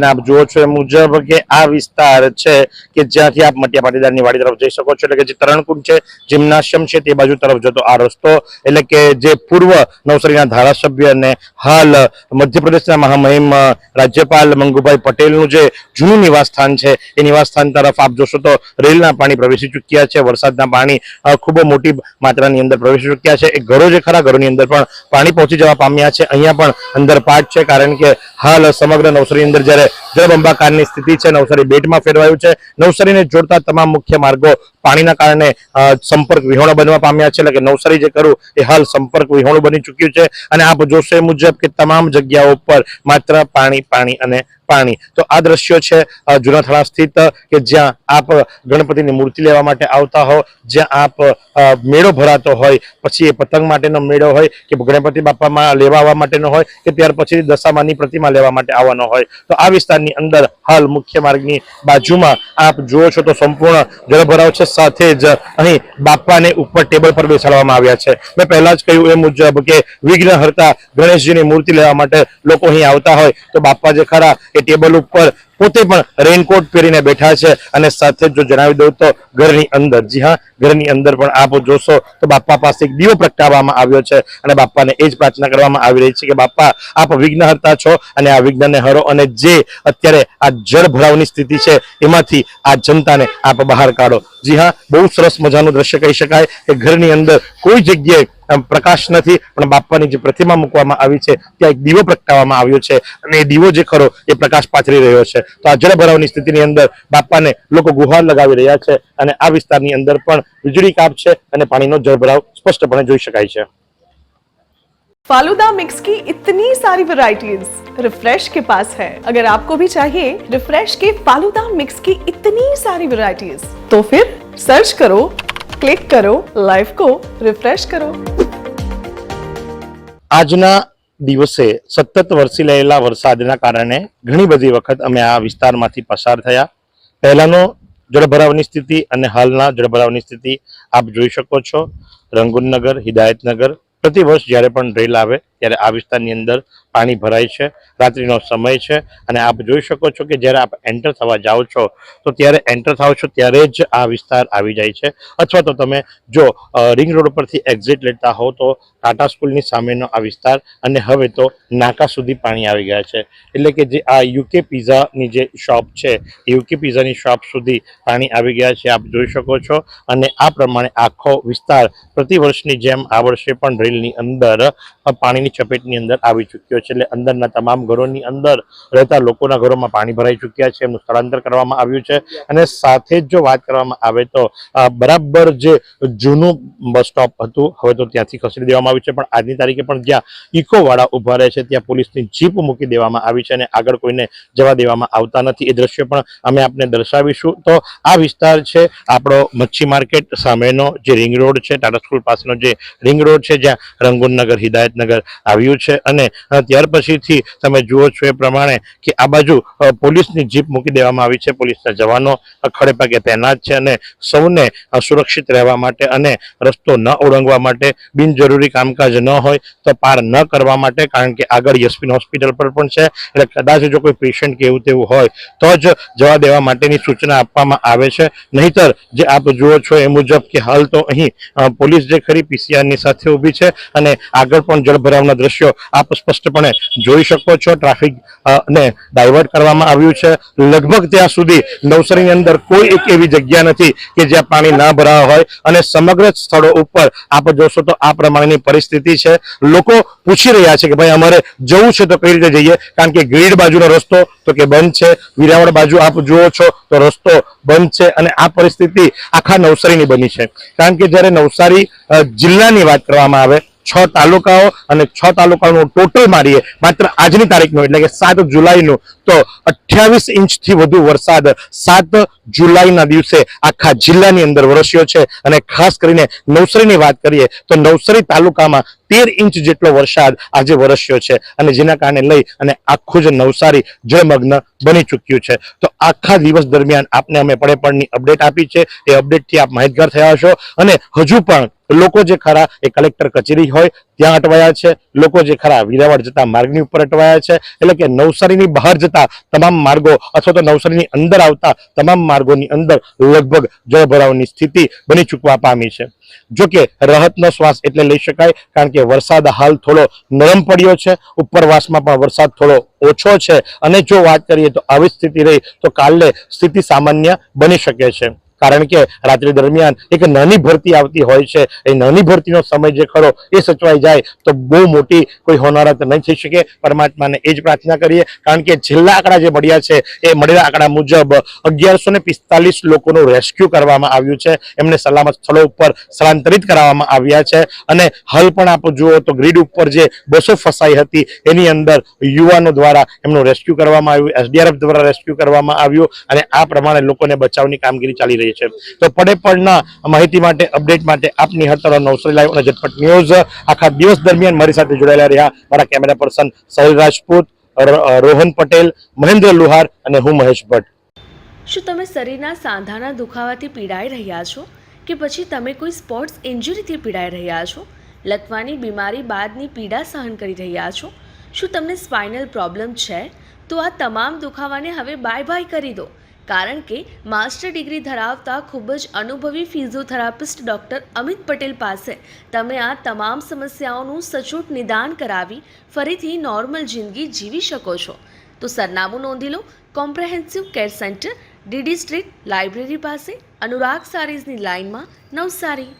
आप जुओ छो मुजब के आ विस्तार है कि ज्यांथी आप मटिया पाटीदाરની વાડી તરફ જઈ શકો છો એટલે કે જે તરણકુંડ છે जिम्नाशियम છે તે બાજુ તરફ જતો આ રસ્તો એટલે કે જે પૂર્વ નવસારીના ધારાસભ્ય અને હાલ મધ્યપ્રદેશના મહામહિમ રાજ્યપાલ મંગુભાઈ પટેલનું જે જૂનું નિવાસસ્થાન છે એ નિવાસસ્થાન તરફ આપ જોશો તો રેલના પાણી પ્રવેશી ચૂક્યા છે। વરસાદના પાણી ખૂબ મોટી માત્રાની અંદર પ્રવેશી ચૂક્યા છે। એ ઘરો જે ખરા ઘરોની અંદર પણ પાણી પહોંચી જવા પામ્યા છે। અહીંયા પણ અંદર પાટ છે કારણ કે હાલ સમગ્ર નવસારી અંદર જ્યારે જળબંબાકારની સ્થિતિ છે। નવસારી બેટમાં ફેરવાયું છે। નવસારીને જોડતા તમામ મુખ્ય માર્ગો પાણીના કારણે સંપર્ક વિહોણો બનવા પામ્યા છે એટલે કે નવસારી જે કરું એ હાલ સંપર્ક વિહોણું બની ચૂક્યું છે। અને આપ જોશો એ મુજબ કે તમામ જગ્યાઓ પર માત્ર પાણી પાણી અને પાણી। તો આ દ્રશ્યો છે જૂનાથાણા સ્થિત કે જ્યાં આપ ગણપતિની મૂર્તિ લેવા માટે આવતા હો, જ્યાં આપ મેળો ભરાતો હોય, પછી એ પતંગ માટેનો મેળો હોય કે ગણપતિ બાપામાં લેવા આવવા માટેનો હોય કે ત્યાર પછી દશામાની પ્રતિમા લેવા માટે આવવાનો હોય, તો આ વિસ્તારની અંદર હાલ મુખ્ય માર્ગની બાજુમાં આપ જુઓ છો તો સંપૂર્ણ જળભરાવ છે। સાથે જ અહીં બાપાને ઉપર ટેબલ પર બેસાડવામાં આવ્યા છે। મેં પહેલા જ કહ્યું એ મુજબ કે વિઘ્નહર્તા ગણેશજીની મૂર્તિ લેવા માટે લોકો અહીં આવતા હોય તો બાપા જે ખરા એ ટેબલ ઉપર પોતે પણ રેનકોટ પહેરીને બેઠા છે। અને સાથે જો જણાવી દઉં તો ઘરની અંદર, જી હા, ઘરની અંદર પણ આપ જોશો તો બાપા પાસે એક દીવો પ્રગટાવવામાં આવ્યો છે અને બાપાને એ જ પ્રાર્થના કરવામાં આવી રહી છે કે બાપા આપ વિઘ્નહર્તા છો અને આ વિઘ્નને હરો અને જે અત્યારે આ જળ ભરાવની સ્થિતિ છે એમાંથી આ જનતાને આપ બહાર કાઢો। જી હા, બહુ સરસ મજાનું દ્રશ્ય કહી શકાય કે ઘરની અંદર કોઈ જગ્યાએ પ્રકાશ નથી પણ બાપાની જે પ્રતિમા મૂકવામાં આવી છે ત્યાં એક દીવો પ્રગટાવવામાં આવ્યો છે અને એ દીવો જે ખરો એ પ્રકાશ પાથરી રહ્યો છે। તો આ જળભરાવની સ્થિતિની અંદર બાપાને લોકો ગુહાર લગાવી રહ્યા છે અને આ વિસ્તારની અંદર પણ વીજળી કાપ છે અને પાણીનો જળભરાવ સ્પષ્ટપણે જોઈ શકાય છે। फालूदा मिक्स की इतनी सारी वैरायटीज रिफ्रेश के पास है। अगर आपको भी चाहिए रिफ्रेश के फालूदा मिक्स की इतनी सारी वैरायटीज तो फिर सर्च करो, क्लिक करो, लाइफ को रिफ्रेश करो। આજના દિવસે સતત વરસી રહેલા વરસાદના કારણે ઘણી બધી વખત અમે આ વિસ્તારમાંથી પસાર થયા। પહેલાનો જળભરાવની સ્થિતિ અને હાલના જળભરાવની સ્થિતિ આપ જોઈ શકો છો। રંગુનનગર, હિદાયતનગર પ્રતિ વર્ષ જ્યારે પણ રેલ આવે ત્યારે આ વિસ્તારની અંદર પાણી ભરાય છે। રાત્રિનો સમય છે અને આપ જોઈ શકો છો કે જ્યારે આપ એન્ટર થવા જાઓ છો તો ત્યારે એન્ટર થાવ છો ત્યારે જ આ વિસ્તાર આવી જાય છે। અથવા તો તમે જો રિંગ રોડ પરથી એક્ઝિટ લેતા હો તો ટાટા સ્કૂલની સામેનો આ વિસ્તાર અને હવે તો નાકા સુધી પાણી આવી ગયા છે। એટલે કે જે આ યુકે પિઝાની જે શોપ છે એ યુકે પિઝાની શોપ સુધી પાણી આવી ગયા છે આપ જોઈ શકો છો। અને આ પ્રમાણે આખો વિસ્તાર પ્રતિ વર્ષની જેમ આ વર્ષે પણ રેલની અંદર પાણીની ચપેટની અંદર આવી ચૂક્યો છે। એટલે અંદરના તમામ ઘરોની અંદર રહેતા લોકોના ઘરોમાં પાણી ભરાઈ ચૂક્યા છે, એમનું સ્થળાંતર કરવામાં આવ્યું છે। અને સાથે જ જો વાત કરવામાં આવે તો બરાબર જે જૂનું બસ સ્ટોપ હતું હવે તો ત્યાંથી ખસેડી દેવામાં આવ્યું છે, પણ આજની તારીખે પણ જ્યાં ઇકો વાળા ઉભા રહે છે ત્યાં પોલીસની જીપ મૂકી દેવામાં આવી છે અને આગળ કોઈને જવા દેવામાં આવતા નથી। એ દ્રશ્ય પણ અમે આપને દર્શાવીશું। તો આ વિસ્તાર છે આપણો મચ્છી માર્કેટ સામેનો જે રિંગ રોડ છે, ટાટા સ્કૂલ પાસેનો જે રિંગ રોડ છે જ્યાં રંગુનનગર, હિદાયતનગર આવ્યું છે। અને ત્યાર પછીથી તમે જુઓ છો એ પ્રમાણે કે આ બાજુ પોલીસની જીપ મૂકી દેવામાં આવી છે। પોલીસના જવાનો ખડે પગે તૈનાત છે અને સૌને સુરક્ષિત રહેવા માટે અને રસ્તો ન ઓળંગવા માટે, બિનજરૂરી કામકાજ ન હોય તો પાર ન કરવા માટે, કારણ કે આગળ યશવીન હોસ્પિટલ પર પણ છે એટલે કદાચ જો કોઈ પેશન્ટ કે એવું તેવું હોય તો જ જવા દેવા માટેની સૂચના આપવામાં આવે છે। નહીતર જે આપ જુઓ છો એ મુજબ કે હાલ તો અહીં પોલીસ જે ખરી પીસીઆરની સાથે ઊભી છે અને આગળ પણ જળભરાવના દ્રશ્યો આપ સ્પષ્ટપણે જોઈ શકો છો। ટ્રાફિક ને ડાયવર્ટ કરવામાં આવ્યું છે। લગભગ ત્યાં સુધી નવસારીની અંદર કોઈ એક એવી જગ્યા નથી કે જ્યાં પાણી ના ભરાવા હોય અને સમગ્ર સ્થળો ઉપર આપ જોશો તો આ પ્રમાણેની પરિસ્થિતિ છે। લોકો પૂછી રહ્યા છે કે ભાઈ અમારે જવું છે તો કઈ રીતે જઈએ, કારણ કે ગ્રીડ બાજુનો રસ્તો તો કે બંધ છે, વિરાવળ બાજુ આપ જુઓ છો તો રસ્તો બંધ છે અને આ પરિસ્થિતિ આખા નવસારીની બની છે। કારણ કે જ્યારે નવસારી જિલ્લાની વાત કરવામાં આવે 6 તાલુકાઓ અને 6 તાલુકાનું ટોટલ મારીએ માત્ર આજની તારીખનું એટલે કે 7 જુલાઈનું તો 28 ઇંચથી વધુ વરસાદ 7 જુલાઈના દિવસે આખા જિલ્લાની અંદર વરસ્યો છે। અને ખાસ કરીને નવસારીની વાત કરીએ તો નવસારી તાલુકામાં 13 ઇંચ જેટલો વરસાદ આજે વરસ્યો છે અને જેના કારણે લઈ અને આખું જ નવસારી જળમગ્ન બની ચૂક્યું છે। તો આખા દિવસ દરમિયાન આપને અમે પડેપડની અપડેટ આપી છે, એ અપડેટથી આપ માહિતગાર થયા હશો। અને હજુ પણ લોકો જે ખરા એ કલેક્ટર કચેરી હોય ત્યાં અટવાયા છે, લોકો જે ખરા વેરાવળ જતા માર્ગની ઉપર અટવાયા છે, એટલે કે નવસારીની બહાર જતા તમામ માર્ગો અથવા તો નવસારીની અંદર આવતા તમામ માર્ગોની અંદર લગભગ જળભરાવની સ્થિતિ બની ચૂકવા પામી છે. જો કે રાહતનો શ્વાસ એટલે લઈ શકાય, કારણ કે વરસાદ હાલ થોડો નરમ પડ્યો છે, ઉપરવાસમાં પણ વરસાદ થોડો ઓછો છે, અને જો વાત કરીએ તો આવી સ્થિતિ રહી તો કાલે સ્થિતિ સામાન્ય બની શકે છે. કારણ કે રાત્રિ દરમિયાન એક નાની ભરતી આવતી હોય છે, એ નાની ભરતીનો સમય જે ખરો એ સચવાઈ જાય તો બહુ મોટી કોઈ હોનારત નહીં થઈ શકે. પરમાત્માને એ જ પ્રાર્થના કરીએ, કારણ કે છેલ્લા આંકડા જે મળ્યા છે એ મળેલા આંકડા મુજબ 1145 લોકોનું રેસ્ક્યુ કરવામાં આવ્યું છે, એમને સલામત સ્થળો ઉપર સ્થળાંતરિત કરવામાં આવ્યા છે. અને હાલ પણ આપ જુઓ તો ગ્રીડ ઉપર જે બસો ફસાઈ હતી એની અંદર યુવાનો દ્વારા એમનું રેસ્ક્યુ કરવામાં આવ્યું, SDRF દ્વારા રેસ્ક્યુ કરવામાં આવ્યું, અને આ પ્રમાણે લોકોને બચાવની કામગીરી ચાલી રહી છે. તો પડે પડના માહિતી માટે, અપડેટ માટે આપની હતર નવસારી લાઈવ અને ઝટપટ ન્યૂઝ આખા દિવસ દરમિયાન મારી સાથે જોડાયેલા રહ્યા મારા કેમેરા પર્સન સાહિલ રાજપૂત, રોહન પટેલ, મહેન્દ્ર લુહાર અને હું મહેશ ભટ્ટ. શું તમે શરીરના સાંધાના દુખાવાથી પીડાઈ રહ્યા છો કે પછી તમે કોઈ સ્પોર્ટ્સ ઇન્જરીથી પીડાઈ રહ્યા છો? લકવાની બીમારી બાદની પીડા સહન કરી રહ્યા છો? શું તમને સ્પાઇનલ પ્રોબ્લેમ છે? તો આ તમામ દુખાવાને હવે બાય બાય કરી દો, કારણ કે માસ્ટર ડિગ્રી ધરાવતા ખૂબ જ અનુભવી ફિઝિયોથેરાપિસ્ટ ડૉક્ટર અમિત પટેલ પાસે તમે આ તમામ સમસ્યાઓનું સચોટ નિદાન કરાવી ફરીથી નોર્મલ જિંદગી જીવી શકો છો. તો સરનામું નોંધી લો. Comprehensive care centre, DD street, library પાસે, અનુરાગ સારીઝની લાઇનમાં, નવસારી.